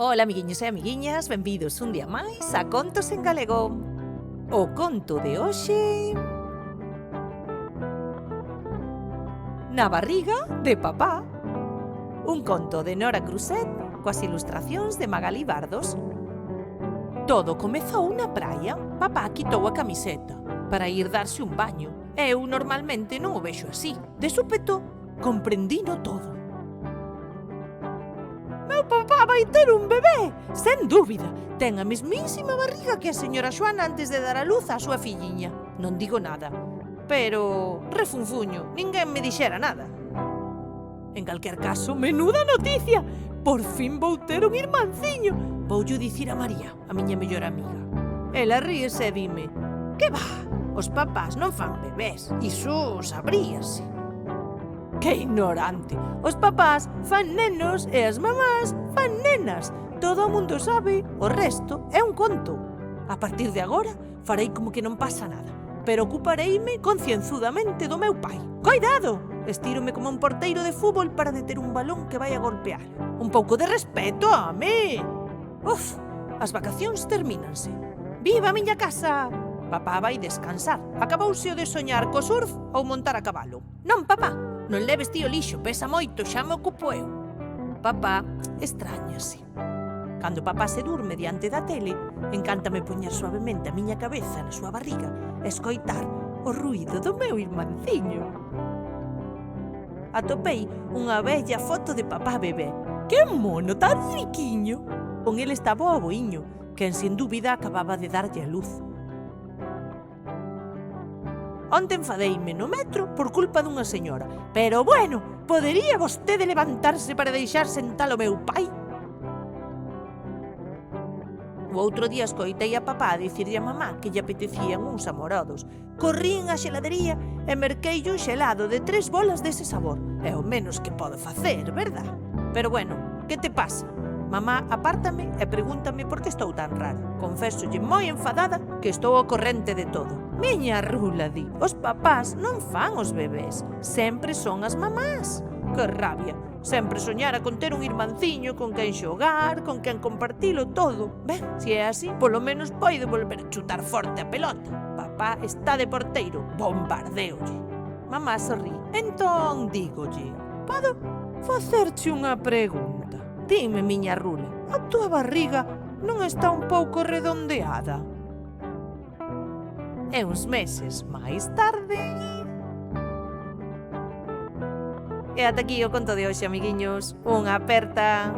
Ola, amiguiños e amiguiñas, benvidos un día máis a Contos en Galego. O conto de hoxe... Na barriga de papá. Un conto de Nora Cruzet coas ilustracións de Magalí Bardos. Todo comezou na praia. Papá quitou a camiseta para ir darse un baño. Eu normalmente non o vexo así. De súpeto, comprendino todo. Meu papá vai ter un bebé, sen dúbida. Ten a mesmísima barriga que a señora Xoana antes de dar a luz á súa filliña. Non digo nada, pero refunfuño, ninguén me dixera nada. En calquer caso, menuda noticia! Por fin vou ter un irmanciño. Voullo dicir a María, a miña mellor amiga. Ela ríese e dime: que va, os papás non fan bebés, iso sabríase. Que ignorante! Os papás fan nenos e as mamás fan nenas. Todo o mundo sabe, o resto é un conto. A partir de agora, farei como que non pasa nada, pero ocupareime concienzudamente do meu pai. Coidado! Estírome como un porteiro de fútbol para deter un balón que vai a golpear. Un pouco de respeto, home! Uf, as vacacións termínanse. Viva a miña casa! Papá vai descansar. Acabouse o de soñar co surf ou montar a cabalo. Non, papá, non leves ti o lixo, pesa moito, xa me ocupo eu. Papá extrañase. Cando papá se durme diante da tele, encántame poñer suavemente a miña cabeza na súa barriga e escoitar o ruído do meu irmanciño. Atopei unha bella foto de papá bebé. Que mono tan riquiño! Con ele estaba o aboiño, quen sin dúbida acababa de darlle a luz. Onte enfadeime no metro por culpa dunha señora. Pero bueno, podería vostede levantarse para deixar sentar o meu pai? O outro día escoitei a papá dicirlle a mamá que lle apetecían uns amorados. Corrín á xeladería e merquei un xelado de 3 bolas dese sabor. É o menos que podo facer, verdad? Pero bueno, que te pasa? Mamá apártame e pregúntame por que estou tan rara. Confésolle moi enfadada que estou ao corrente de todo. Miña rula, di, os papás non fan os bebés, sempre son as mamás. Que rabia, sempre soñara con ter un irmanciño con quen xogar, con quen compartilo todo. Ben, se é así, polo menos poide volver a chutar forte a pelota. Papá está de porteiro, bombardeolle. Mamá sorrí. Entón, dígolle, podo facerche unha pregunta? Dime, miña rula, a túa barriga non está un pouco redondeada? E uns meses máis tarde... E ata aquí o conto de hoxe, amiguiños. Unha aperta!